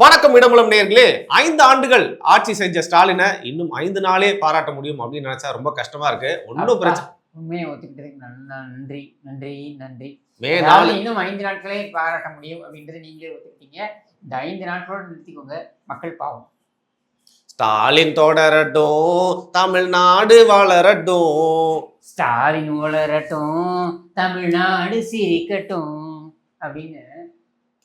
வணக்கம் இடமுலம் நேயர்களே. 5 ஆண்டுகள் ஆட்சி செஞ்ச ஸ்டாலினை இன்னும் 5 நாளே பாராட்ட முடியும் அப்படின்னு நினைச்சா ரொம்ப கஷ்டமா இருக்கு. ஒன்னும் பிரச்சனை உண்மையை ஒத்துக்கிட்டதுக்கு நன்றி நன்றி நன்றி. மே 4 இன்னும் 5 நாட்களே பாராட்ட முடியும் அப்படின்றது நீங்களே ஒத்துக்கிட்டீங்க. இந்த 5 நாட்களோட நிறுத்திக்கோங்க, மக்கள் பாவம். ஸ்டாலின் தொடரட்டும், தமிழ்நாடு வளரட்டும். ஸ்டாலின் வளரட்டும், தமிழ்நாடு சிரிக்கட்டும் அப்படின்னு.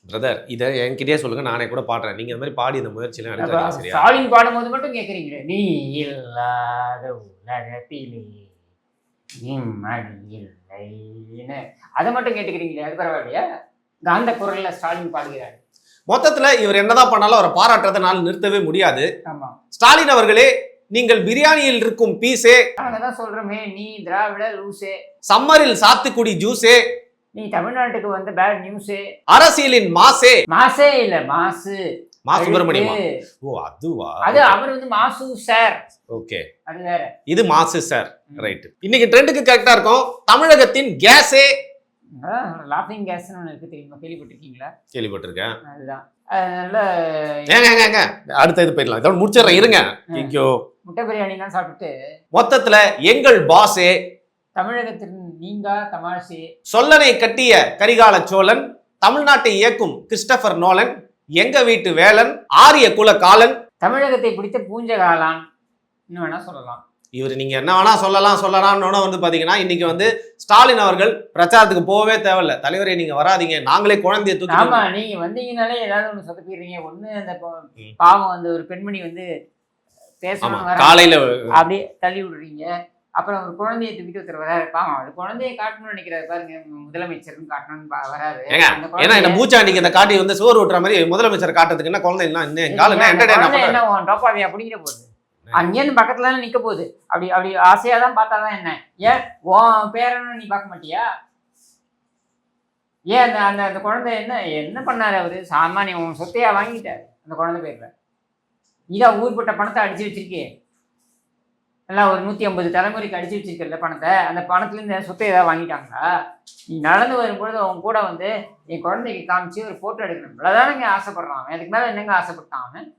பிரதர், இதை என்கிட்டயே சொல்லுங்க, நானே கூட பாடுறேன். நீங்க இந்த மாதிரி பாடி இந்த முயற்சியெல்லாம் எடுக்காதீங்க, சரியா? ஸ்டாலின் பாடும்போது மட்டும் கேட்குறீங்களே, நீ இல்லாத உலகத்திலே நிம்மதி இல்லைன்னு அதை மட்டும் கேட்டுக்கிறீங்களே, அது பரவாயில்லையா? காந்த குரல்ல ஸ்டாலின் பாடுகிறார். மொத்தத்துல இவர் என்னதான் பண்ணாலும் அவரை பாராட்டுறதை நான் நிறுத்தவே முடியாது. ஆமா, ஸ்டாலின் அவர்களே, நீங்கள் பிரியாணியில் இருக்கும் பீஸே, நாங்கதான் சொல்றோமே, நீ திராவிட லூசே, சம்மரில் சாத்துக்குடி ஜூஸே, நீ தமிழ்நாட்டுக்கு வந்த பேட் நியூஸே, அரசியலின் மாசே. மாசே இல்ல மாசு, மா சுப்பிரமணியமா? ஓ, அதுவா? அது அவர் வந்து மாசு சார். ஓகே, அது வேற, இது மாசு சார். ரைட். இன்னைக்கு ட்ரெண்டுக்கு கரெக்டா இருக்கும். தமிழகத்தின் கேஸே. லாஃபிங் கேஸ்னு ஒன்று இருக்கு, தெரியுமா? கேள்விப்பட்டிருக்கீங்களா? கேள்விப்பட்டிருக்கேன். அதுதான். அதனால ஏங்க அடுத்த இது போயிடலாம். இதோட முடிச்சிடறேன், இருங்க. ஐயோ, முட்டை பிரியாணி தான் சாப்பிட்டு மொத்தத்துல எங்கள் பாஸே, தமிழகத்தின் நீங்கா தமாஷே, சொல்லனை கட்டிய கரிகால சோழன், தமிழ்நாட்டை இயக்கும் கிறிஸ்டபர் நோலன், எங்க வீட்டு வேலன், ஆரிய குல காலன், தமிழகத்தை பிடித்த பூஞ்சகாலான் இன்னும் வேணா சொல்லலாம். இவர் நீங்க என்ன வேணா சொல்லலாம்னு வந்து பாத்தீங்கன்னா, இன்னைக்கு வந்து ஸ்டாலின் அவர்கள் பிரச்சாரத்துக்கு போகவே தேவையில்ல. தலைவரை நீங்க வராதீங்க, நாங்களே குழந்தைய தூக்கி. ஆமா, நீங்க வந்தீங்கனாலே ஏதாவது ஒண்ணு சொதப்பிடுறீங்க. ஒண்ணு அந்த பாவம் வந்து ஒரு பெண்மணி வந்து பேசணும் காலையில அப்படியே தள்ளி விடுறீங்க. அப்புறம் ஒரு குழந்தைய தூக்கிட்டு ஒருத்தர் வராரு, பாவம் அது குழந்தைய காட்டணும்னு நினைக்கிறாரு பாருங்க, முதலமைச்சர்னு காட்டணும்னு வராரு. ஏன்னா என்ன மூச்சாண்டிக்கு இந்த காட்டி வந்து சோறு ஊட்டுற மாதிரி முதலமைச்சர் காட்டுறதுக்கு என்ன குழந்தை என்ன டோப்பாவி அப்படிங்கிற போகுது, அங்கேருந்து பக்கத்துல நிக்க போகுது. அப்படி அப்படி ஆசையா தான் பார்த்தாதான் என்ன, ஏன் உன் பேரன்னு நீ பார்க்க மாட்டியா? ஏன் அந்த அந்த அந்த குழந்தை என்ன பண்ணாரு அவரு? சாமானிய உன் சொத்தையா வாங்கிட்டாரு அந்த குழந்தை பேர்ல. நீதான் ஊர்பட்ட பணத்தை அடிச்சு வச்சிருக்கே, எல்லாம் ஒரு 150 தலைமுறைக்கு அடிச்சு வச்சிருக்கல பணத்தை. அந்த பணத்துல இருந்து சொத்தை ஏதாவது வாங்கிட்டாங்களா? நீ நடந்து வரும்பொழுது அவங்க கூட வந்து என் குழந்தைக்கு காமிச்சு ஒரு போட்டோ எடுக்கணும், இவ்வளவுதானங்க ஆசைப்படுறான் அவன். அதுக்கு மேல என்னங்க ஆசைப்பட்டான் அவன்?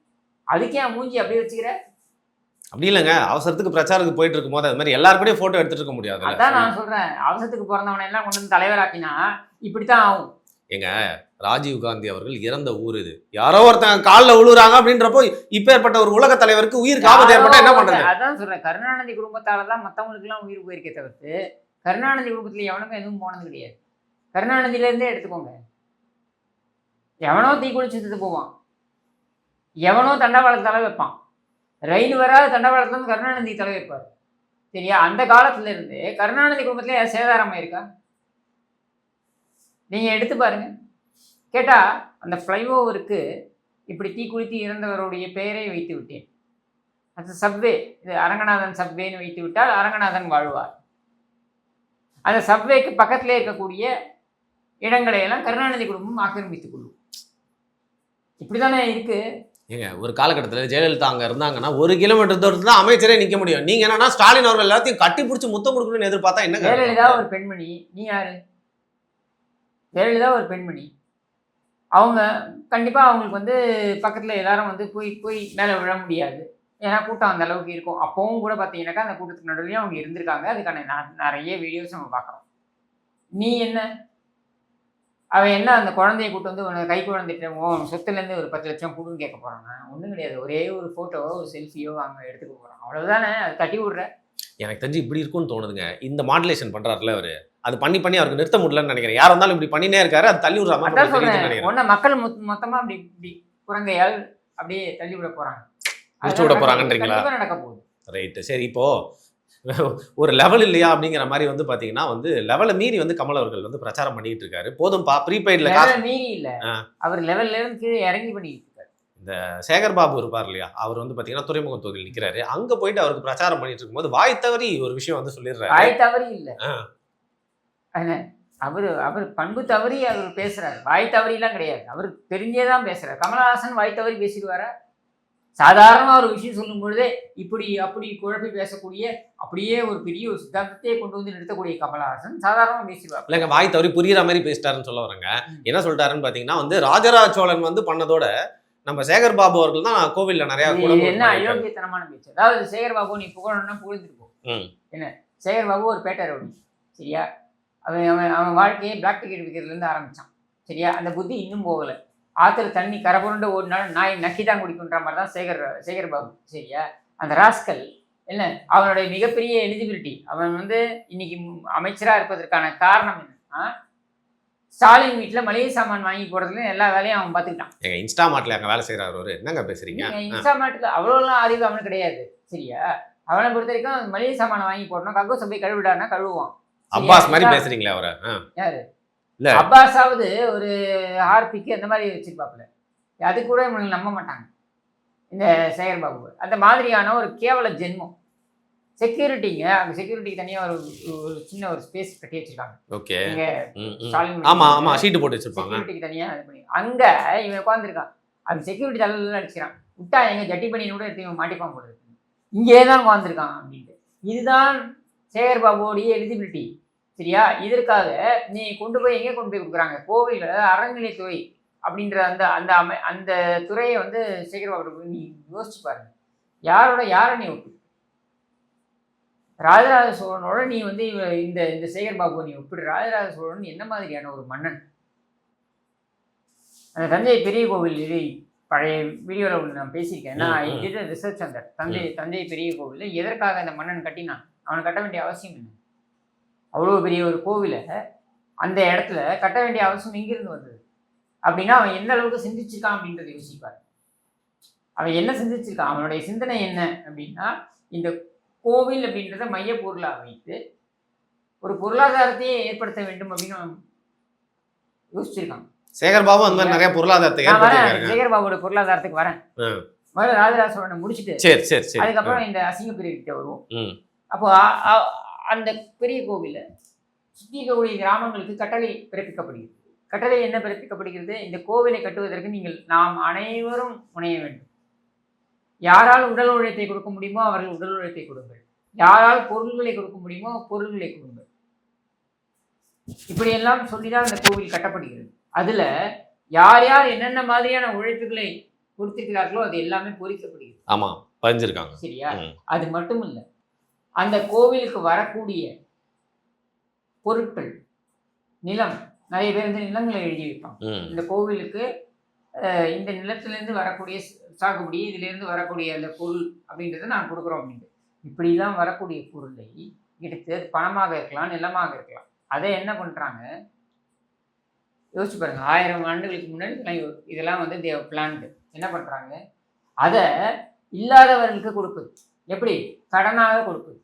அதுக்கே அவன் மூஞ்சி அப்படியே வச்சுக்கிற? அப்படி இல்லைங்க, அவசரத்துக்கு பிரச்சாரத்துக்கு போயிட்டு இருக்கும் போது அது மாதிரி எல்லாருக்கூடயும் போட்டோ எடுத்துட்டு இருக்க முடியாது. அதான் நான் சொல்றேன், அவசரத்துக்கு பிறந்தவனை எல்லாம் கொண்டு வந்து தலைவராக்கினா இப்படித்தான் ஆகும். எங்க ராஜீவ் காந்தி அவர்கள் இறந்த ஊர் இது. யாரோ ஒருத்தங்க காலில் விழுறாங்க அப்படின்றப்போ இப்பேற்பட்ட ஒரு உலக தலைவருக்கு உயிருக்கு ஆபத்து ஏற்பட்டா என்ன பண்றது? அதான் சொல்றேன், கருணாநிதி குடும்பத்தாலதான் மத்தவங்களுக்கு எல்லாம் உயிர் போயிருக்கே தவிர்த்து கருணாநிதி குடும்பத்துல எவனுக்கும் எதுவும் போனது கிடையாது. கருணாநிதியில இருந்தே எடுத்துக்கோங்க, எவனோ தீக்குளிச்சு போவான், எவனோ தண்டவாளத்து தலை வைப்பான், ரயில் வராத தண்டவாளத்துல இருந்து கருணாநிதி தலை வைப்பார், சரியா? அந்த காலத்துல இருந்து கருணாநிதி குடும்பத்துல சேதாரம் இருக்கா? நீங்க எடுத்து பாருங்க. கேட்டா அந்த ஃப்ளைஓவருக்கு இப்படி தீக்குளித்து இறந்தவருடைய பெயரை வைத்து விட்டேன், அது சப்வே, இது அரங்கநாதன் சப்வேன்னு வைத்து விட்டால் அரங்கநாதன் வாழ்வார். அந்த சப்வேக்கு பக்கத்திலே இருக்கக்கூடிய இடங்களை எல்லாம் கருணாநிதி குடும்பம் ஆக்கிரமித்துக் கொள்ளும். இப்படிதானே இருக்கு. ஏங்க ஒரு காலகட்டத்தில் ஜெயலலிதா அங்கே இருந்தாங்கன்னா 1 கிலோமீட்டர் தூரத்துல தான் அமைச்சரே நிற்க முடியும். நீங்க என்னன்னா ஸ்டாலின் அவர்கள் எல்லாத்தையும் கட்டி பிடிச்சி முத்தம் கொடுக்கணும்னு எதிர்பார்த்தா என்ன? ஜெயலலிதா ஒரு பெண்மணி, நீ யாரு? ஜெயலலிதா ஒரு பெண்மணி, அவங்க கண்டிப்பாக அவங்களுக்கு வந்து பக்கத்தில் எல்லாரும் வந்து போய் மேலே விழ முடியாது, ஏன்னா கூட்டம் அந்த அளவுக்கு இருக்கும். அப்போவும் கூட பார்த்தீங்கன்னாக்கா அந்த கூட்டத்துக்கு நடுவுலையும் அவங்க இருந்திருக்காங்க. அதுக்கான நிறைய வீடியோஸ் நம்ம பார்க்குறோம். நீ என்ன, அவன் என்ன அந்த குழந்தைய கூட்டு வந்து உனக்கு கை குழந்தைட்டு சொத்துலேருந்து ஒரு 10 லட்சம் கொடுன்னு கேட்க போகிறாங்க? ஒன்றும் கிடையாது, ஒரே ஒரு ஃபோட்டோவோ ஒரு செல்ஃபியோ அவங்க எடுத்துக்க போகிறாங்க, அவ்வளோதானே. அது தட்டி விட்ற. எனக்கு தெரிஞ்சு இப்படி இருக்கும்னு தோணுதுங்க. இந்த மாடுலேஷன் பண்ணுறாருல அவர், அது பண்ணி அவருக்கு நிறுத்த முடியலன்னு நினைக்கிறேன். யார் இருந்தாலும் இப்படி பண்ணினே இருக்காரு, அது தள்ளி விடுற மாதிரி. ஒன்ன மக்கள் மொத்தமா அப்படி குரங்கையால் அப்படியே தள்ளி விட போறாங்க, முடிச்சு விட போறாங்கன்றீங்களா? நடக்க போகுது. ரைட்டு, சரி. இப்போ ஒரு லெவல் இல்லையா அப்படிங்கிற மாதிரி வந்து பாத்தீங்கன்னா வந்து லெவலை மீறி வந்து கமல் அவர்கள் வந்து பிரச்சாரம் பண்ணிட்டு இருக்காரு. போதும்பா, ப்ரீபெய்ட்ல மீறி இல்ல, அவர் லெவல்ல இருந்து இறங்கி பண்ணிட்டு இருக்காரு. இந்த சேகர் பாபு இருப்பார் இல்லையா, அவர் வந்து பாத்தீங்கன்னா துறைமுகம் தொகுதியில் நிக்கிறாரு. அங்க போயிட்டு அவருக்கு பிரச்சாரம் பண்ணிட்டு இருக்கும்போது வாய் தவறி ஒரு விஷயம் வந்து சொல்லிடுறாரு. வாய் தவறி இல்ல, அவர் பண்பு தவறி அவர் பேசுறாரு, வாய் தவறிலாம் கிடையாது. அவருக்கு தெரிஞ்சேதான் பேசுறாரு. கமலஹாசன் வாய் தவறி பேசிடுவாரா? சாதாரண ஒரு விஷயம் சொல்லும் பொழுதே இப்படி அப்படி குழப்பி பேசக்கூடிய, அப்படியே ஒரு பெரிய ஒரு சித்தாந்தத்தையே கொண்டு வந்து நிறுத்தக்கூடிய கமலஹாசன் சாதாரணமாக பேசிடுவார். இல்லைங்க, வாய் தவறி புரியுற மாதிரி பேசிட்டாருன்னு சொல்ல வரேங்க. என்ன சொல்லிட்டாருன்னு பார்த்தீங்கன்னா வந்து ராஜராஜ சோழன் வந்து பண்ணதோட நம்ம சேகர் பாபு அவர்கள் தான் கோவில்ல நிறைய இது என்ன அயோக்கியத்தனமான பேச்சு. அதாவது சேகர் பாபு நீ புகழணும்னா புகழ்ந்துட்டு போ. என்ன சேகர் பாபு ஒரு பேட்டை ரவுடி, சரியா? அவன் அவன் அவன் வாழ்க்கையை பிளாக் டிக்கெட் விற்கிறதுலேருந்து ஆரம்பித்தான், சரியா? அந்த புத்தி இன்னும் போகலை. ஆற்றுல தண்ணி கரை புரண்டு ஓடினாலும் நாய் நக்கி தான் குடிக்குன்ற மாதிரி தான் சேகர் பாபு, சரியா? அந்த ராஸ்கல் என்ன, அவனுடைய மிகப்பெரிய எலிஜிபிலிட்டி, அவன் வந்து இன்னைக்கு அமைச்சராக இருப்பதற்கான காரணம் என்னன்னா, ஸ்டாலின் வீட்டில் மளிகை சாமான் வாங்கி போடுறதுல எல்லா வேலையும் அவன் பார்த்துக்கிட்டான். எங்க இன்ஸ்டாமார்ட்ல அங்கே வேலை செய்கிறார் அவரு. என்னங்க பேசுறீங்க? இன்ஸ்டாமார்ட்டில் அவ்வளோலாம் அறிவு அவனுக்கு கிடையாது, சரியா? அவனை பொறுத்த வரைக்கும் மளிகை சாமானை வாங்கி போடணும், கக்கூசை போய் கழுவிடானா கழுவுவான். அப்பாஸ் மாதிரி பேசுறீங்களா அவரை? யாரு? இல்ல அப்பாஸாவது ஒரு ஹார்பிக்கு அந்த மாதிரி வச்சிருப்பாப்புல, அது கூட இவங்க நம்ப மாட்டாங்க இந்த சேகர் பாபு. அந்த மாதிரியான ஒரு கேவல ஜென்மம். செக்யூரிட்டிங்க, அங்கே செக்யூரிட்டிக்கு தனியாக ஒரு சின்ன ஒரு ஸ்பேஸ் கட்டி வச்சிருக்காங்க. ஓகே. இங்கே ஸ்டாலின் ஆமா ஷீட்டு போட்டு வச்சிருப்பாங்க. செக்யூரிட்டிக்கு தனியாக இது பண்ணி அங்கே இவன் உட்காந்துருக்கான். அது செக்யூரிட்டி தலையில அடிச்சுக்கிறான். விட்டா எங்க ஜட்டி பண்ணி கூட எடுத்து இவன் மாட்டிப்பான் போடுறது. இங்கே தான் உட்காந்துருக்கான் அப்படின்ட்டு. இதுதான் சேகர் பாபுவோடைய எலிஜிபிலிட்டி, சரியா? இதற்காக நீ கொண்டு போய் எங்கே கொண்டு போய் கொடுக்குறாங்க? கோவிலில் அறநிலைத்துறை அப்படின்ற அந்த அந்த அந்த துறையை வந்து சேகர் பாபு நீ யோசிச்சு பாருங்க. யாரை நீ ஒப்பு? ராஜராஜ சோழனோட நீ வந்து இந்த இந்த சேகர் பாபுவை நீ ஒப்பிடு. ராஜராஜ சோழன் என்ன மாதிரியான ஒரு மன்னன்? அந்த தஞ்சை பெரிய கோவில், இது பழைய வீடியோவில் ஒன்று நான் பேசியிருக்கேன். நான் இது ரிசர்ச் அந்த தஞ்சை பெரிய கோவில் எதற்காக அந்த மன்னன் கட்டினான்? அவனை கட்ட வேண்டிய அவசியம் என்ன? அவ்வளோ பெரிய ஒரு கோவிலை அந்த இடத்துல கட்ட வேண்டிய அவசியம் எங்கிருந்து வந்தது? அப்படின்னா அவன் எந்த அளவுக்கு சிந்திச்சிருக்கான் அப்படின்றத யோசிப்பார். அவன் என்ன சிந்திச்சிருக்கான்? அவனுடைய சிந்தனை என்ன அப்படின்னா, இந்த கோவில் அப்படின்றத மைய பொருளாக வைத்து ஒரு பொருளாதாரத்தையே ஏற்படுத்த வேண்டும் அப்படின்னு அவன் யோசிச்சிருக்கான். சேகர் பாபு அந்த மாதிரி நிறைய பொருளாதாரத்தை சேகர் பாபுவோட பொருளாதாரத்துக்கு வரேன். முதல்ல ராஜராஜ சோழனை முடிச்சுட்டு அதுக்கப்புறம் இந்த அசிங்க பிரிவுகிட்ட வருவோம். அப்போ அந்த பெரிய கோவில சுற்றி இருக்கக்கூடிய கிராமங்களுக்கு கட்டளை பிறப்பிக்கப்படுகிறது. கட்டளை என்ன பிறப்பிக்கப்படுகிறது? இந்த கோவிலை கட்டுவதற்கு நாம் அனைவரும் முனைய வேண்டும். யாரால் உடல் உழைப்பை கொடுக்க முடியுமோ அவர்கள் உடல் உழைப்பை கொடுங்கள். யாரால் பொருள்களை கொடுக்க முடியுமோ பொருள்களை கொடுங்கள். இப்படியெல்லாம் சொல்லிதான் அந்த கோவில் கட்டப்படுகிறது. அதுல யார் யார் என்னென்ன மாதிரியான உழைப்புகளை கொடுத்திருக்கிறார்களோ அது எல்லாமே பொறிக்கப்படுகிறது. ஆமா, பதிஞ்சிருக்காங்க, சரியா? அது மட்டும் இல்லை, அந்த கோவிலுக்கு வரக்கூடிய பொருட்கள், நிலம், நிறைய பேர் வந்து நிலங்களை எழுதி வைப்பாங்க. இந்த கோவிலுக்கு இந்த நிலத்திலேருந்து வரக்கூடிய சாகுபடி, இதிலேருந்து வரக்கூடிய அந்த பொருள் அப்படின்றத நான் கொடுக்குறோம் அப்படின்ட்டு. இப்படிலாம் வரக்கூடிய பொருளை எடுத்து அது பணமாக இருக்கலாம், நிலமாக இருக்கலாம். அதை என்ன பண்ணுறாங்க யோசிச்சு பாருங்க. 1000 ஆண்டுகளுக்கு முன்னாடி இதெல்லாம் வந்து தேவ் பிளான்டு என்ன பண்ணுறாங்க? அதை இல்லாதவர்களுக்கு கொடுக்குது. எப்படி? கடனாக கொடுக்குது.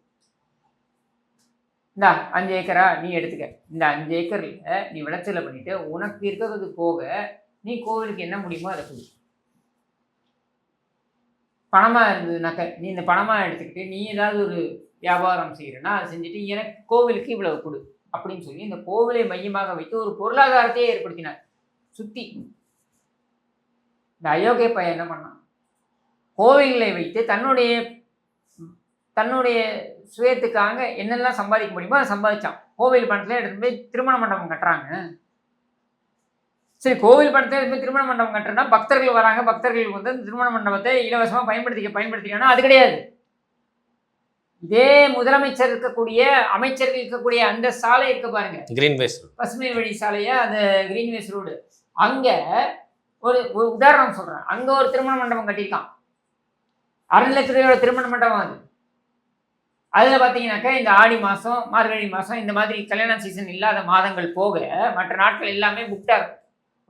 இந்த 5 ஏக்கரா நீ எடுத்துக்க, இந்த 5 ஏக்கரில் நீ விளைச்சலை பண்ணிட்டு உனக்கு இருக்கிறது போக நீ கோவிலுக்கு என்ன முடியுமோ அதை கொடு. பணமாக இருந்ததுனாக்க நீ இந்த பணமாக எடுத்துக்கிட்டு நீ ஏதாவது ஒரு வியாபாரம் செய்கிறேன்னா அதை செஞ்சுட்டு எனக்கு கோவிலுக்கு இவ்வளவு கொடு அப்படின்னு சொல்லி இந்த கோவிலை மையமாக வைத்து ஒரு பொருளாதாரத்தையே ஏற்படுத்தினார். சுற்றி இந்த அயோக்கிய பையன் என்ன பண்ணான்? கோவில்களை வைத்து தன்னுடைய சுயத்துக்காக என்னெல்லாம் சம்பாதிக்க முடியுமோ அதை சம்பாதிச்சான். கோவில் பணத்தில் எடுத்து போய் திருமண மண்டபம் கட்டுறாங்க. சரி, கோவில் பணத்தில் எடுத்து போய் திருமண மண்டபம் கட்டுறேன்னா பக்தர்கள் வராங்க, பக்தர்களுக்கு வந்து திருமண மண்டபத்தை இலவசமாக பயன்படுத்திக்கணும். அது கிடையாது. இதே முதலமைச்சர் இருக்கக்கூடிய, அமைச்சர்கள் இருக்கக்கூடிய அந்த சாலை இருக்க பாருங்க, கிரீன்வேஸ் பசுமை வழி சாலையா, அந்த கிரீன்வேஸ் ரோடு, அங்க ஒரு உதாரணம் சொல்றேன். அங்க ஒரு திருமண மண்டபம் கட்டியிருக்கான். அறநிலைத்துறையோட திருமண மண்டபம் அது. அதில் பார்த்தீங்கன்னாக்கா இந்த ஆடி மாதம், மார்கழி மாதம், இந்த மாதிரி கல்யாண சீசன் இல்லாத மாதங்கள் போக மற்ற நாட்கள் எல்லாமே புக்டாக இருக்கும்.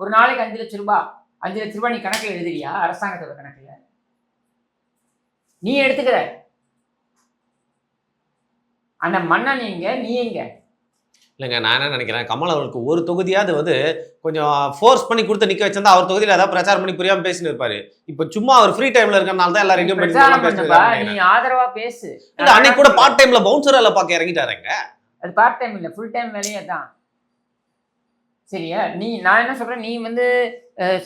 ஒரு நாளைக்கு 5 லட்ச ரூபாய், 5 லட்ச ரூபாய் நீ கணக்கில் எழுதுறியா? அரசாங்கத்தோட கணக்கில் நீ எடுத்துக்கிற அந்த மன்னன் எங்க, நீ எங்க? இல்லைங்க, நான் என்ன நினைக்கிறேன், கமல் அவர்களுக்கு ஒரு தொகுதியாவது வந்து கொஞ்சம் ஃபோர்ஸ் பண்ணி கொடுத்து நிற்க வச்சிருந்தா அவர் தொகுதியில் ஏதாவது பிரச்சாரம் பண்ணி புரியாமல் பேசின்னு இருப்பாரு. இப்போ சும்மா அவர் ஃப்ரீ டைம்ல இருக்கறனால தான் எல்லாரும் நீ ஆதரவா பேசு. அன்னைக்கு கூட பார்ட் டைம்ல பவுன்சர் வேலை பார்க்க இறங்கிட்டாருங்க. அது பார்ட் டைம் இல்லை, ஃபுல் டைம் வேலையே தான், சரியா? நான் என்ன சொல்றேன், நீ வந்து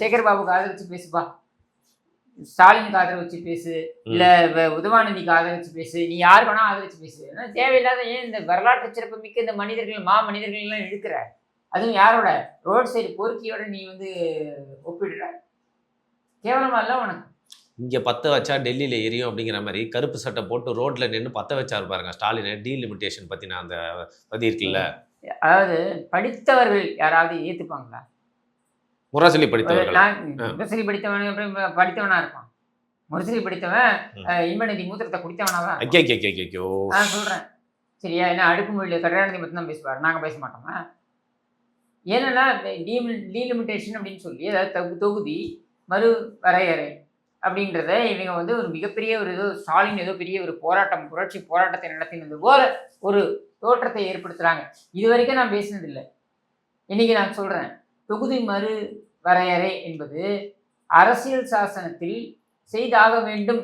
சேகர் பாபுக்கு ஆதரிச்சு பேசுப்பா, ஸ்டாலினுக்கு ஆதரவு பேசு, இல்ல உதவாநிதிக்கு ஆதரிச்சு பேசு, நீ யாருக்கு வேணா ஆதரிச்சு பேசு. ஏன்னா தேவையில்லாத ஏன் இந்த வரலாற்று சிறப்பு மிக்க இந்த மனிதர்கள், மனிதர்கள் எல்லாம் இழுக்கிற? அதுவும் யாரோட? ரோட் சைடு பொறுக்கியோட நீ வந்து ஒப்பிடுற. கேவலமா இல்லை உனக்கு? இங்க பத்த வச்சா டெல்லியில எரியும் அப்படிங்கிற மாதிரி கருப்பு சட்டை போட்டு ரோட்ல நின்று பத்த வச்சாரு பாருங்க ஸ்டாலின். டீலிமிட்டேஷன் பத்தின அந்த பதி இருக்குல்ல, அதாவது படித்தவர்கள் யாராவது ஏத்துப்பாங்களா? முரசொலி படித்தவர்கள். முரசொலி படித்தவன் படித்தவனா இருப்பான். முரசொலி படித்தவன் இன்பநிதி மூத்திரத்தை குடித்தவனா தான். ஐயோ நான் சொல்றேன் சரியா? ஏன்னா அடுக்குமொழியில் கருணாநிதி மட்டும் தான் பேசுவார், நாங்கள் பேச மாட்டோமா? ஏன்னா டீலிமிட்டேஷன் அப்படின்னு சொல்லி, அதாவது தொகுதி மறு வரையறை அப்படின்றத இவங்க வந்து ஒரு மிகப்பெரிய ஒரு ஸ்டாலின் ஏதோ பெரிய ஒரு போராட்டம், புரட்சி போராட்டத்தை நடத்தினது போல ஒரு தோற்றத்தை ஏற்படுத்துறாங்க. இது வரைக்கும் நான் பேசினதில்லை, இன்னைக்கு நான் சொல்றேன். தொகுதி மறு வரையறை என்பது அரசியல் சாசனத்தில் செய்தாக வேண்டும்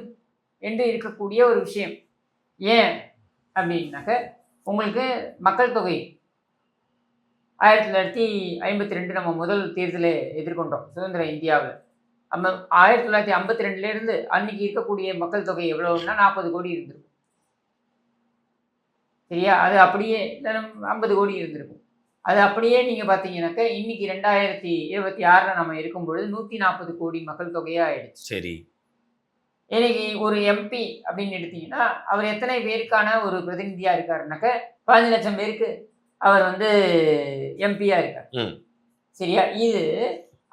என்று இருக்கக்கூடிய ஒரு விஷயம். ஏன் அப்படின்னாக்க, உங்களுக்கு மக்கள் தொகை 1952 நம்ம முதல் தேர்தலை எதிர்கொண்டோம் சுதந்திர இந்தியாவில். 1952 அன்னைக்கு இருக்கக்கூடிய மக்கள் தொகை எவ்வளவுன்னா 40 கோடி இருந்திருக்கும் சரியா? அது அப்படியே 50 கோடி இருந்திருக்கும். அது அப்படியே நீங்கள் பார்த்தீங்கன்னாக்க இன்னைக்கு 2026 நம்ம இருக்கும் பொழுது 140 கோடி மக்கள் தொகையாக ஆயிடுச்சு. சரி, இன்னைக்கு ஒரு எம்பி அப்படின்னு எடுத்தீங்கன்னா அவர் எத்தனை பேருக்கான ஒரு பிரதிநிதியாக இருக்காருனாக்க 15 லட்சம் பேருக்கு அவர் வந்து எம்பியாக இருக்கார் சரியா? இது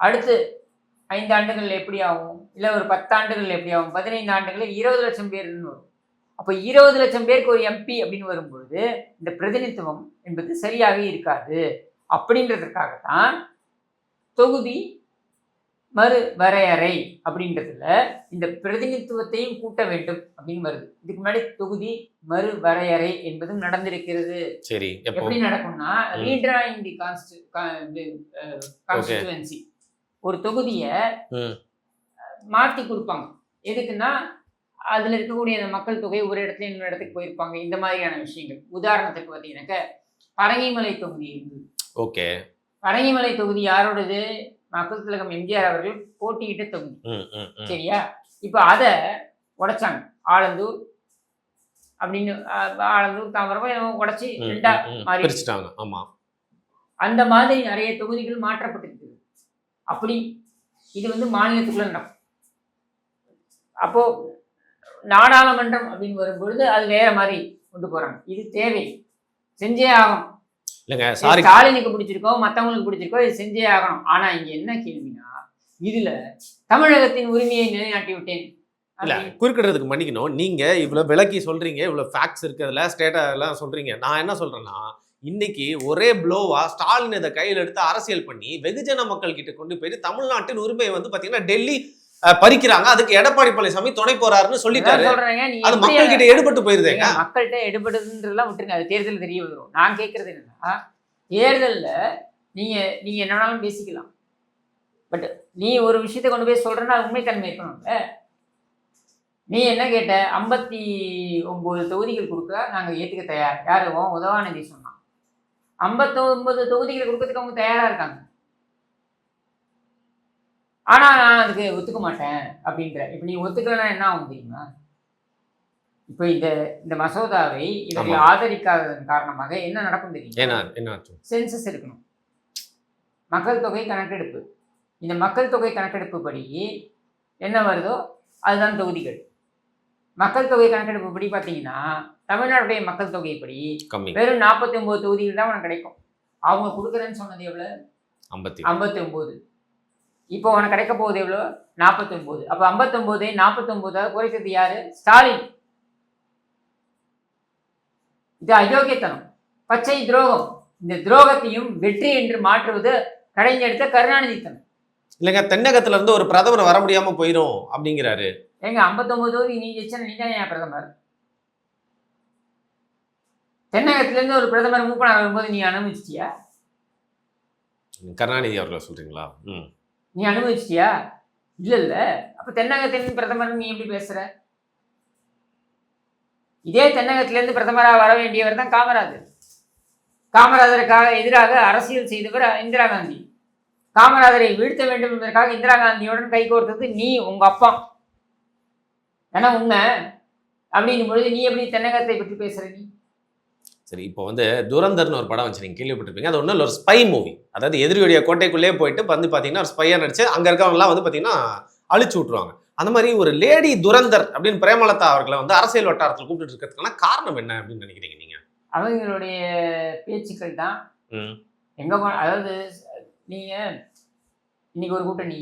அடுத்து 5 ஆண்டுகள் எப்படி ஆகும், இல்லை ஒரு 10 ஆண்டுகள் எப்படி ஆகும், 15 ஆண்டுகளில் 20 லட்சம் பேர்னு வரும். அப்போ 20 லட்சம் பேருக்கு ஒரு எம்பி அப்படின்னு வரும்பொழுது இந்த பிரதிநிதித்துவம் என்பது சரியாக இருக்காது. அப்படின்றதுக்காகத்தான் தொகுதி மறு வரையறை அப்படின்றதுல இந்த பிரதிநிதித்துவத்தையும் கூட்ட வேண்டும் அப்படின்னு வருது. இதுக்கு முன்னாடி தொகுதி மறு வரையறை என்பதும் நடந்திருக்கிறது. சரி, எப்படி நடக்கும்னா, ரீட்ராயிங் தி கான்ஸ்டிட்யூவன்சி, ஒரு தொகுதியை மாற்றி கொடுப்பாங்க. எதுக்குன்னா, அதில் இருக்கக்கூடிய அந்த மக்கள் தொகை ஒரு இடத்துல இன்னொரு இடத்துக்கு போயிருப்பாங்க. இந்த மாதிரியான விஷயங்கள். உதாரணத்துக்கு பார்த்தீங்கன்னாக்க பரங்கிமலை தொகுதி இருந்தது. ஓகே, பரங்கிமலை தொகுதி யாரோடது? மக்கள் திலகம் எம்ஜிஆர் அவர்கள் போட்டியிட்ட தொகுதி சரியா? இப்போ அதை உடைச்சாங்க. ஆலந்தூர் அப்படின்னு ஆலந்தூர் தாம்பரம் உடைச்சி ரெண்டா மாறிட்டாங்க. ஆமா, அந்த மாதிரி நிறைய தொகுதிகள் மாற்றப்பட்டிருக்கு. அப்படி இது வந்து மாநிலத்துக்குள்ள நடக்கும். அப்போ நாடாளுமன்றம் அப்படின்னு வரும்பொழுது அது வேற மாதிரி கொண்டு போறாங்க. இது தேவை, செஞ்சே ஆகணும். இல்லைங்க, சாரி, ஸ்டாலினுக்கு பிடிச்சிருக்கோ மற்றவங்களுக்கு பிடிச்சிருக்கோ இது செஞ்சே ஆகணும். ஆனா இங்க என்ன கேள்வினா, இதுல தமிழகத்தின் உரிமையை நிலைநாட்டி விட்டேன் இல்ல குறுக்கிடுறதுக்கு மன்னிக்கணும். நீங்க இவ்வளவு விளக்கி சொல்றீங்க, இவ்வளவு ஃபேக்ட்ஸ் இருக்கிறதுல ஸ்டேட்டா எல்லாம் சொல்றீங்க. நான் என்ன சொல்றேன்னா, இன்னைக்கு ஒரே ப்ளோவா ஸ்டாலின் இதை கையில் எடுத்து அரசியல் பண்ணி வெகுஜன மக்கள் கிட்ட கொண்டு போயிட்டு தமிழ்நாட்டின் உரிமையை வந்து பாத்தீங்கன்னா டெல்லி பறிக்கிறாங்க. அதுக்கு எடப்பாடி பழனிசாமி துணை போறாருன்னு சொல்லிட்டாரு. அது மக்கள் கிட்ட எடுபட்டு போயிருதேங்க. மக்கள்கிட்ட எடுபடுதுன்றதெல்லாம் விட்டுருங்க, அது தேர்தல் தெரிய வரும். நான் கேட்கறது என்னன்னா, தேர்தலில் நீங்க என்னன்னாலும் பேசிக்கலாம். பட் நீ ஒரு விஷயத்தை கொண்டு போய் சொல்றேன்னா உண்மைத்தன்மை இருக்கணும்ல. நீ என்ன கேட்ட? 59 தொகுதிகள் கொடுக்க நாங்கள் ஏற்றுக்க தயார். யாரும் உதவாநிதி சொன்னான். 59 தொகுதிகள் கொடுக்கறதுக்கு அவங்க தயாரா இருக்காங்க. ஆனா நான் அதுக்கு ஒத்துக்க மாட்டேன் அப்படின்ற. இப்ப நீ ஒத்துக்கலன்னா என்ன ஆகும் தெரியுமா? இப்ப இந்த மசோதாவை இவர்கள் ஆதரிக்காததன் காரணமாக என்ன நடக்கும் தெரியுமா? சென்சஸ் எடுக்கணும், மக்கள் தொகை கணக்கெடுப்பு. இந்த மக்கள் தொகை கணக்கெடுப்பு படி என்ன வருதோ அதுதான் தொகுதிகள். மக்கள் தொகை கணக்கெடுப்பு படி பார்த்தீங்கன்னா தமிழ்நாட்டுடைய மக்கள் தொகைப்படி வெறும் 49 தொகுதிகள் தான் உனக்கு கிடைக்கும். அவங்க கொடுக்குறேன்னு சொன்னது எவ்வளோ? 59. இப்போ உனக்கு கிடைக்க போகுது எவ்வளோ? 49. அப்போ 59 49 குறைத்தது யாரு? ஸ்டாலின். இது அயோக்கியத்தனம், பச்சை துரோகம். இந்த துரோகத்தையும் வெற்றி என்று மாற்றுவது கடைஞ்செடுத்த கருணாநிதித்தனம். இல்லைங்க, தென்னகத்துல இருந்து ஒரு பிரதமர் வர முடியாம போயிடும் அப்படிங்கிறாரு. ஏங்க 59 தொகுதி நீ ஜெயிச்சா நீ தான் ஏன் பிரதமர்? தென்னகத்திலேருந்து ஒரு பிரதமர் மூப்பனார் வரும்போது நீ அனுமதிச்சிட்டியா? கருணாநிதி அவர்களை சொல்றீங்களா? நீ அனுமதிச்சிட்டியா? இல்ல. அப்ப தென்னகத்திலிருந்து பிரதமர் நீ எப்படி பேசுற? இதே தென்னகத்திலிருந்து பிரதமராக வர வேண்டியவர் தான் காமராஜர். காமராஜருக்காக எதிராக அரசியல் செய்தவர் இந்திரா காந்தி. காமராஜரை வீழ்த்த வேண்டும் என்பதற்காக இந்திரா காந்தியுடன் கைகோர்த்தது நீ, உங்க அப்பா. ஏன்னா உண்மை அப்படிங்கும் பொழுது நீ எப்படி தென்னகத்தை பற்றி பேசுற? நீ சரி, இப்போ வந்து துரந்தர்னு ஒரு படம் வச்சு நீங்கள் கேள்விப்பட்டிருப்பீங்க. அது ஒன்றும் இல்லை, ஒரு ஸ்பை மூவி. அதாவது எதிரியுடைய கோட்டைக்குள்ளேயே போயிட்டு வந்து பார்த்தீங்கன்னா ஒரு ஸ்பையாக நடிச்சு அங்கே இருக்கவங்கலாம் வந்து பார்த்தீங்கன்னா அழிச்சு விட்டுருவாங்க. அந்த மாதிரி ஒரு லேடி துரந்தர் அப்படின்னு பிரேமலதா அவர்களை வந்து அரசியல் வட்டாரத்தில் கூப்பிட்டு இருக்கிறதுக்கான காரணம் என்ன அப்படின்னு நினைக்கிறீங்க நீங்க? அவங்களுடைய பேச்சுக்கள் தான். ம். எங்க அதாவது நீங்க இன்னைக்கு ஒரு கூட்டணி,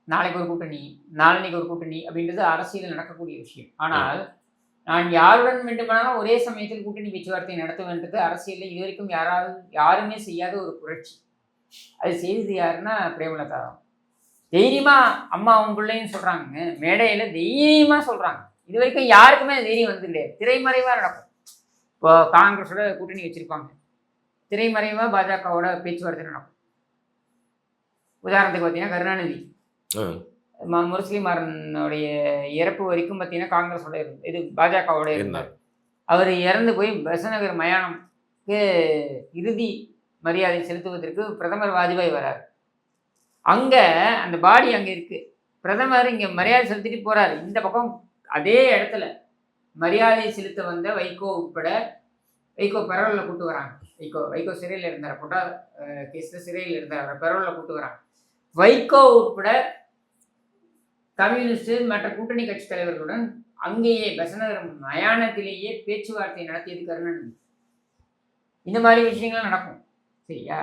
நாளைக்கு ஒரு கூட்டணி, நாளன்னைக்கு ஒரு கூட்டணி அப்படின்றது அரசியலில் நடக்கக்கூடிய விஷயம். ஆனால் நான் யாருடன் வேண்டுமானாலும் ஒரே சமயத்தில் கூட்டணி பேச்சுவார்த்தை நடத்துவேன்றது அரசியலில் இதுவரைக்கும் யாருமே செய்யாத ஒரு புரட்சி. அது செய்தது யாருன்னா பிரேமலதா தான். தைரியமா அம்மா அவங்க பிள்ளைன்னு சொல்றாங்க, மேடையில தைரியமா சொல்றாங்க. இது வரைக்கும் யாருக்குமே தைரியம் வந்து கிடையாது. திரைமறைவா நடக்கும். இப்போ காங்கிரஸோட கூட்டணி வச்சிருப்பாங்க, திரைமறைவா பாஜகவோட பேச்சுவார்த்தை நடக்கும். உதாரணத்துக்கு பார்த்தீங்கன்னா கருணாநிதி முரசொலி மாறனுடைய இறப்பு வரைக்கும் பார்த்தீங்கன்னா காங்கிரஸோட இது பாஜகவோட இருந்தார். அவர் இறந்து போய் பெசநகர் மயானம்க்கு இறுதி மரியாதை செலுத்துவதற்கு பிரதமர் வாஜ்பாய் வரார். அங்கே அந்த பாடி அங்கே இருக்கு. பிரதமர் இங்கே மரியாதை செலுத்திட்டு போறாரு. இந்த பக்கம் அதே இடத்துல மரியாதை செலுத்த வந்த வைகோ உட்பட, வைகோ பெரோலில் கூட்டு வராங்க. வைகோ சிறையில் இருந்தார், போட்டா கேஸில் சிறையில் இருந்தார், அவரை பெரோலில் கூட்டு வராங்க. வைகோ உட்பட கம்யூனிஸ்ட் மற்ற கூட்டணி கட்சி தலைவர்களுடன் அங்கேயே பெசநகர் மயானத்திலேயே பேச்சுவார்த்தை நடத்தியது கருணாநிதி. இந்த மாதிரி விஷயங்கள்லாம் நடக்கும், சரியா?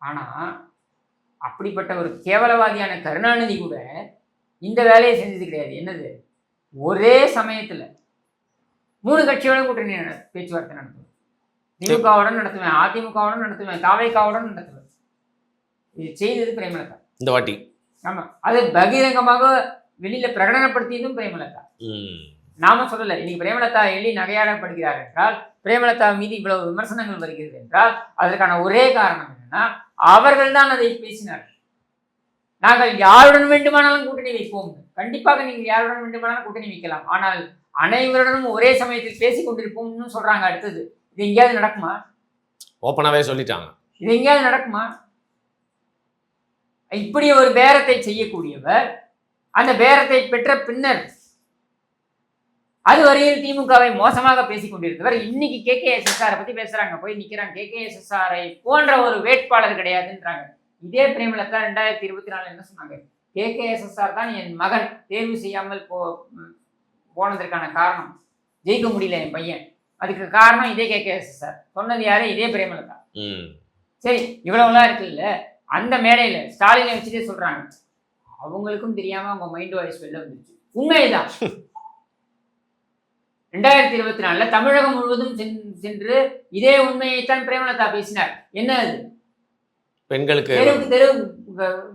ஆனால் அப்படிப்பட்ட ஒரு கேவலவாதியான கருணாநிதி கூட இந்த வேலையை செஞ்சது கிடையாது. என்னது, ஒரே சமயத்தில் 3 கட்சியோட கூட்டணி பேச்சுவார்த்தை நடத்துவேன். திமுகவுடன் நடத்துவேன், அதிமுகவுடன் நடத்துவேன், தாவேகாவுடன் நடத்துவேன். இது செய்தது பிரேமலதா இந்த வாட்டி. ஆமாம், அது பகிரங்கமாக வெளியில பிரகடனப்படுத்தியதும் பிரேமலதா. நாம சொல்லலை. இன்னைக்கு பிரேமலதா எள்ளி நகையாடப்படுகிறார் என்றால், பிரேமலதா மீது இவ்வளவு விமர்சனங்கள் வருகிறது என்றால் அதற்கான ஒரே காரணம் என்னன்னா, அவர்கள் தான் அதை பேசினார்கள். நாங்கள் யாருடன் வேண்டுமானாலும் கூட்டணி வைப்போம். கண்டிப்பாக நீங்கள் யாருடன் வேண்டுமானாலும் கூட்டணி வைக்கலாம், ஆனால் அனைவருடனும் ஒரே சமயத்தில் பேசிக் கொண்டிருப்போம்னு சொல்றாங்க. அடுத்தது இது எங்கேயாவது நடக்குமா? ஓப்பனாவே சொல்லிட்டாங்க. இது எங்கேயாவது நடக்குமா? இப்படி ஒரு பேரத்தை செய்யக்கூடியவர், அந்த பேரத்தை பெற்ற பின்னர் அதுவரையில் திமுகவை மோசமாக பேசிக் கொண்டிருந்தவர் இன்னைக்கு KKSSR பத்தி பேசுறாங்க, போய் நிக்கிறாங்க. KKSSR போன்ற ஒரு வேட்பாளர் கிடையாதுன்றாங்க. இதே பிரேமலதா 2024 என்ன சொன்னாங்க? KKSSR தான் என் மகன் தேர்வு செய்யாமல் போனதற்கான காரணம், ஜெயிக்க முடியல என் பையன், அதுக்கு காரணம் இதே KKSSR. சொன்னது யாரு? இதே பிரேமலதா. சரி, இவ்வளவுலாம் இருக்குல்ல, அந்த மேடையில ஸ்டாலினை வச்சுட்டே சொல்றாங்க. அவங்களுக்கும் தெரியாம அவங்க மைண்ட் வாய்ஸ் வெளில வந்துச்சு. உண்மைதான். 2024 தமிழகம் முழுவதும் சென்று இதே உண்மையைத்தான் பிரேமலதா பேசினார். என்ன அது? பெண்களுக்கு தெரு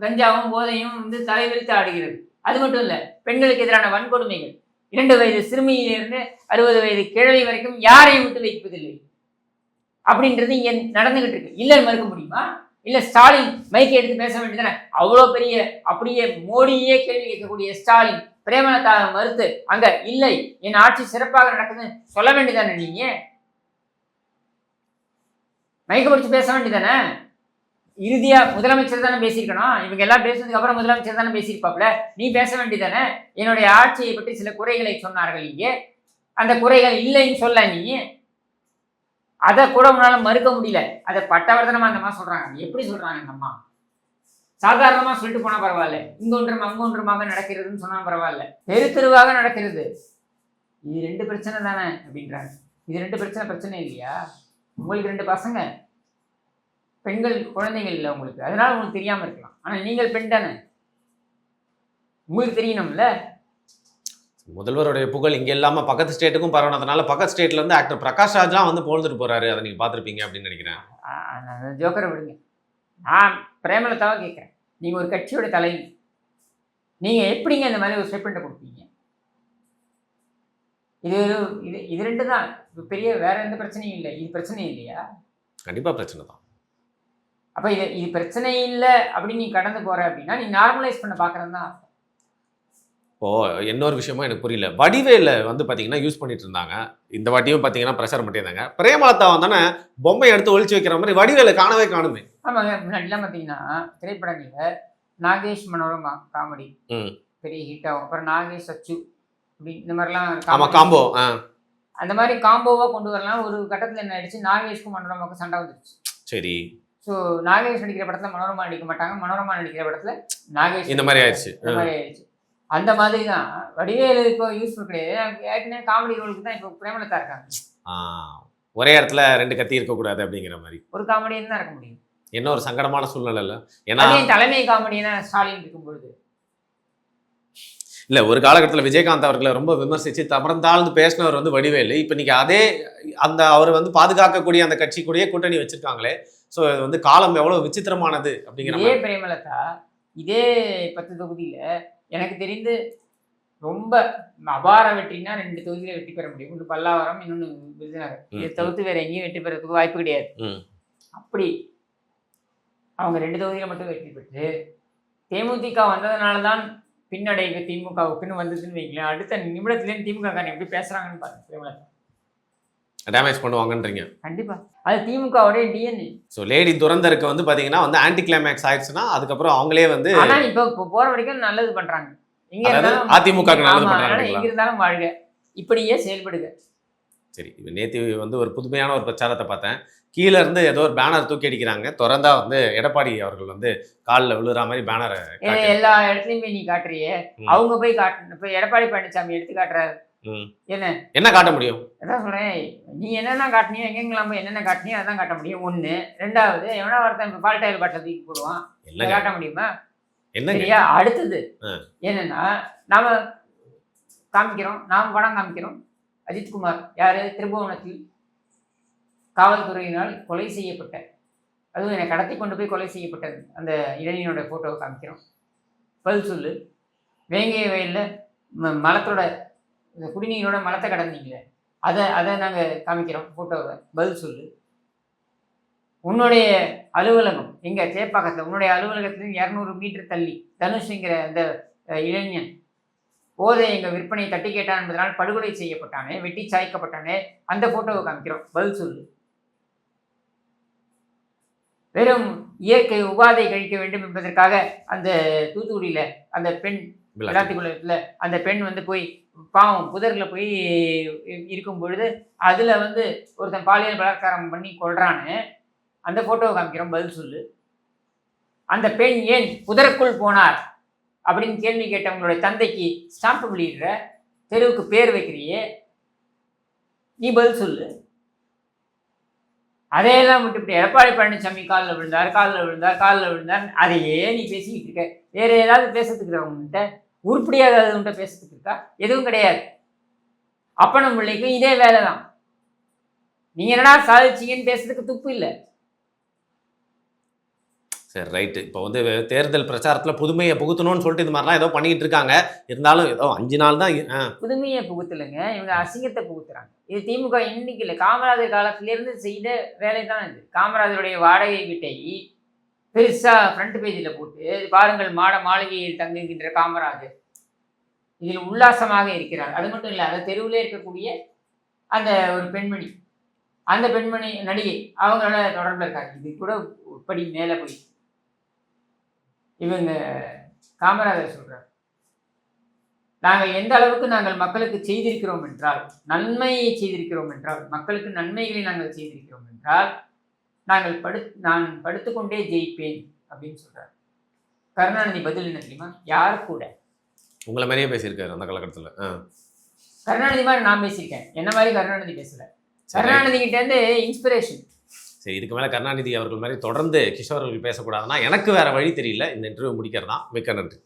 கஞ்சாவும் போதையும் வந்து தலைவிரித்து ஆடுகிறது. அது மட்டும் இல்ல, பெண்களுக்கு எதிரான வன்கொடுமைகள் 2 வயது சிறுமியிலிருந்து 60 வயது கிழவி வரைக்கும் யாரையும் விட்டு வைப்பதில்லை அப்படின்றது இங்க நடந்துகிட்டு இருக்கு. இல்லைன்னு மறுக்க முடியுமா? இல்ல ஸ்டாலின் மைக்கை எடுத்து பேச வேண்டியதானே? அவ்வளோ பெரிய, அப்படியே மோடியே கேள்வி கேட்கக்கூடிய ஸ்டாலின் பிரேமலதா மறுத்து அங்க இல்லை, என் ஆட்சி சிறப்பாக நடக்குதுன்னு சொல்ல வேண்டியதானே? நீங்க மைக்க பிடிச்சு பேச வேண்டியதானே? இறுதியா முதலமைச்சர் தானே பேசியிருக்கணும். இவங்க எல்லாம் பேசுனதுக்கு அப்புறம் முதலமைச்சர் தானே பேசியிருப்பாப்ல. நீ பேச வேண்டியதானே? என்னுடைய ஆட்சியை பற்றி சில குறைகளை சொன்னார்கள் இங்கே, அந்த குறைகள் இல்லைன்னு சொல்ல நீ அதை கூட உன்னால மறுக்க முடியல. அதை பட்டவர்த்தனமா அந்த மாதிரி சொல்றாங்க. எப்படி சொல்றாங்க இந்த அம்மா? சாதாரணமா சொல்லிட்டு போனா பரவாயில்ல, இங்கொன்றும் அங்கொன்றுமாக நடக்கிறதுன்னு சொன்னா பரவாயில்ல, தெருவாக நடக்கிறது. இது 2 பிரச்சனை தானே அப்படின்றாங்க. இது 2 பிரச்சனை இல்லையா? உங்களுக்கு 2 பசங்க, பெண்கள் குழந்தைகள் இல்லை உங்களுக்கு, அதனால உங்களுக்கு தெரியாம இருக்கலாம். ஆனா நீங்கள் பெண் தானே, உங்களுக்கு தெரியணும்ல. முதல்வருடைய புகழ் இங்க இல்லாம பக்கத்து ஸ்டேட்டுக்கும் பரவனதுனால பக்கத்து ஸ்டேட்ல இருந்து ஆக்டர் பிரகாஷ் ராஜ்லாம் வந்து போழ்ந்துட்டு போறாரு. அதை நீங்க பாத்திருப்பீங்க அப்படின்னு நினைக்கிறேன். ஜோக்கரை விடுங்க, நான் பிரேமலதாவை கேட்குறேன். நீங்க ஒரு கட்சியோட தலைவி, நீங்க எப்படிங்க இந்த மாதிரி ஒரு ஸ்டேட்மெண்ட்டை கொடுப்பீங்க? இது இது இது 2 தான் பெரிய, வேற எந்த பிரச்சனையும் இல்லை. இது பிரச்சனை இல்லையா? கண்டிப்பா பிரச்சனை தான். அப்ப இது பிரச்சனை இல்லை அப்படின்னு நீ கடந்து போற அப்படின்னா நீ நார்மலைஸ் பண்ண பாக்குறது தான். இப்போ இன்னொரு விஷயமும் எனக்கு புரியல. வடிவேல வந்து பார்த்தீங்கன்னா யூஸ் பண்ணிட்டு இருந்தாங்க. இந்த வாட்டியும் பார்த்தீங்கன்னா பிரஷர் பண்ணியிருந்தாங்க. பிரேமலதா வந்தானே பொம்மை எடுத்து ஒழிச்சு வைக்கிற மாதிரி வடிவேல காணவே காணுமே. ஆமாங்க, முன்னாடிலாம் பார்த்தீங்கன்னா திரைப்படங்களில் நாகேஷ் மனோரமா காமெடி பெரிய ஹிட் ஆகும். அப்புறம் நாகேஷ் அச்சு அப்படி இந்த மாதிரிலாம் காம்போ, அந்த மாதிரி காம்போவாக கொண்டு வரலாம். ஒரு கட்டத்தில் என்ன ஆயிடுச்சு, நாகேஷ்க்கும் மனோரமாவுக்கும் சண்டை வந்துடுச்சு. சரி. ஸோ நாகேஷ் நடிக்கிற படத்தில் மனோரமா நடிக்க மாட்டாங்க, மனோரமா நடிக்கிற படத்தில் நாகேஷ், இந்த மாதிரி ஆயிடுச்சு. இந்த மாதிரி ஆயிடுச்சு. அந்த மாதிரி தான் வடிவேலு இப்போ யூஸ்ஃபுல் கிடையாது. ஏற்கனவே காமெடி ரோலுக்கு தான் இப்போ பிரேமலதா இருக்காங்க. ஆ, ஒரே இடத்துல 2 கத்தி இருக்கக்கூடாது அப்படிங்கிற மாதிரி. ஒரு காமெடியன் தான் இருக்க முடியும். என்ன ஒரு சங்கடமான சூழ்நிலை இல்ல? ஏன்னா அதே தலைமை காமெடியனா ஸ்டாலின் இருக்கும் பொழுது இல்ல ஒரு காலகட்டத்தில் விஜயகாந்த் அவர்களை ரொம்ப விமர்சிச்சு தமர்ந்தாழ்ந்து பேசினவர் வந்து வடிவேலு. இப்போ நீங்க அதே அந்த அவர் வந்து பாதுகாக்கக்கூடிய அந்த கட்சி கூடயே கூட்டணி வச்சிருக்காங்களே. ஸோ இது வந்து காலம் எவ்வளவு விசித்திரமானது அப்படிங்கிற இதே மாதிரி. பிரேமலதா இதே 10 தொகுதியில எனக்கு தெரிந்து ரொம்ப அபார வெற்றினா 2 தொகுதியில வெற்றி பெற முடியும். ஒன்று பல்லாவரம், இன்னொன்று விருதுநகர். இதை தவிர்த்து வேற எங்கேயும் வெற்றி பெறதுக்கு வாய்ப்பு கிடையாது. ம். அப்படி அவங்க 2 தொகுதியில மட்டும் வெற்றி பெற்று தேமுதிக வந்ததுனால தான் பின்னடைவு திமுகவுக்குன்னு வந்ததுன்னு வைங்களேன். அடுத்த நிமிடத்துலேருந்து திமுக காரங்க எப்படி பேசுறாங்கன்னு பாருங்க பிரேமலதா. டேமேஜ் பண்ணுவாங்கன்றீங்க. கண்டிப்பா அது திமுகவுடைய டிஎன்ஏ. ஸோ லேடி துரந்தருக்கு வந்து பார்த்தீங்கன்னா வந்து ஆன்டி கிளைமேக்ஸ் ஆயிடுச்சுன்னா அதுக்கப்புறம் அவங்களே வந்து ஆனா இப்போ போற வரைக்கும் நல்லது பண்றாங்க. எங்க அதாவது இருந்தாலும் அதிமுகவுக்கு நல்லது ஆமா, பண்றாங்க அதனால இல்லைங்களா? எங்க இருந்தாலும் வாழ்க, இப்படியே செயல்படுங்க. சரி, இப்போ நேற்று வந்து ஒரு புதுமையான ஒரு பிரச்சாரத்தை பார்த்தேன். கீழே இருந்து ஏதோ ஒரு பேனர் தூக்கி அடிக்கிறாங்க. திறந்தா வந்து எடப்பாடி அவர்கள் வந்து காலில் விழுற மாதிரி பேனரை எல்லா இடத்துலயுமே நீ காட்டுறியே, அவங்க போய் காட்டணும். இப்ப எடப்பாடி பழனிசாமி எடுத்து காட்டுறாரு. என்ன என்ன காட்ட முடியும்? அதான் சொல்றேன், நீ என்னென்ன காட்டினியோ எங்கெங்கெல்லாம் போய் என்னென்ன காட்டினியோ அதான் காட்ட முடியும். ஒண்ணு. ரெண்டாவது, எவனா ஒருத்தன் இப்ப பால்டாயில் பாட்டில் தூக்கி போடுவான், என்னங்க காட்ட முடியுமா? என்னங்க சரியா? அடுத்தது ஆ. என்னன்னா, நாம காமிக்கிறோம், நாம படம் காமிக்கிறோம். அஜித்குமார் யாரு? திருபுவனத்தில் காவல்துறையினால் கொலை செய்யப்பட்ட, அதுவும் என்னை கடத்தி கொண்டு போய் கொலை செய்யப்பட்டது அந்த இளைஞனோட போட்டோவை காமிக்கிறோம். பதில் சொல்லு. வேங்கை வயலில் மலத்தோட இந்த குடிநீரோட மலத்தை கடந்தீங்களே, அதை நாங்கள் காமிக்கிறோம் போட்டோவை. பதில் சொல்லு. உன்னுடைய அலுவலகம் எங்க? சேப்பாக்கத்தில். உன்னுடைய அலுவலகத்துலேருந்து 200 மீட்டர் தள்ளி தனுஷ்ங்கிற அந்த இளைஞன் போதை எங்கள் விற்பனையை தட்டி கேட்டான் என்பதனால் படுகொலை செய்யப்பட்டானே, வெட்டி சாய்க்கப்பட்டானே, அந்த போட்டோவை காமிக்கிறோம். பதில் சொல்லு. வெறும் இயற்கை உபாதை கழிக்க வேண்டும் என்பதற்காக அந்த தூத்துக்குடியில் அந்த பெண் விளாத்திக்குளத்தில் அந்த பெண் வந்து போய் பாவம் புதரில் போய் இருக்கும் பொழுது அதில் வந்து ஒருத்தன் பாலியல் பலாத்காரம் பண்ணி கொள்றான்னு அந்த போட்டோவை காமிக்கிறோம். பதில் சொல்லு. அந்த பெண் ஏன் புதருக்குள் போனார் அப்படின்னு கேள்வி கேட்டவங்களுடைய தந்தைக்கு ஸ்டாம்ப் வெளியிடுற, தெருவுக்கு பேர் வைக்கிறியே, நீ பதில் சொல்லு. அதையெல்லாம் விட்டுவிட்டு எடப்பாடி பழனிசாமி காலில் விழுந்தார், அதையே நீ பேசிக்கிட்டு இருக்க. வேற ஏதாவது பேசுறதுக்கு அவங்ககிட்ட உருப்படியாக உன்கிட்ட பேசுறதுக்கு இருக்கா? எதுவும் கிடையாது. அப்பனும் பிள்ளைக்கும் இதே வேலை தான். நீங்க என்னடா சாதிச்சிங்கன்னு பேசுறதுக்கு துப்பு இல்லை. சரி, ரைட்டு. இப்போ வந்து தேர்தல் பிரச்சாரத்தில் புதுமையை புகுத்தணும்னு சொல்லிட்டு இது மாதிரிலாம் ஏதோ பண்ணிக்கிட்டு இருக்காங்க. இருந்தாலும் ஏதோ 5 நாள் தான். புதுமையை புகுத்தலைங்க, இவங்க அசிங்கத்தை புகுத்துறாங்க. இது திமுக இன்னைக்கு இல்லை, காமராஜர் காலத்திலேருந்து செய்த வேலை தான் இது. காமராஜருடைய வாடகை வீட்டை பெருசாக ஃப்ரண்ட் பேஜில் போட்டு பாருங்கள், மாளிகையில் தங்குகின்ற காமராஜர் இதில் உல்லாசமாக இருக்கிறார். அது மட்டும் இல்லை, அந்த தெருவிலே இருக்கக்கூடிய அந்த ஒரு பெண்மணி, அந்த பெண்மணி நடிகை, அவங்களோட தொடர்பில் இருக்காங்க. இது கூட இப்படி மேலே போய் இவங்க காமராஜர் சொல்றார், நாங்கள் எந்த அளவுக்கு நாங்கள் மக்களுக்கு செய்திருக்கிறோம் என்றால், நன்மையை செய்திருக்கிறோம் என்றால், மக்களுக்கு நன்மைகளை நாங்கள் செய்திருக்கிறோம் என்றால், நான் படுத்துக்கொண்டே ஜெயிப்பேன் அப்படின்னு சொல்றாரு. கருணாநிதி பதில் என்ன தெரியுமா? யார் கூட? உங்களை மாதிரியே பேசியிருக்காரு அந்த காலகட்டத்தில். கருணாநிதி மாதிரி நான் பேசியிருக்கேன், என்ன மாதிரி கருணாநிதி பேசல. கருணாநிதி கிட்ட இருந்து இன்ஸ்பிரேஷன். சரி, இதுக்கு மேலே கருணாநிதி அவர்கள் மாதிரி தொடர்ந்து கிஷோர் அவர்கள் பேசக்கூடாதுன்னா எனக்கு வேற வழி தெரியல. இந்த இன்டர்வியூ முடிக்கிறதா. மிக்க நன்றி.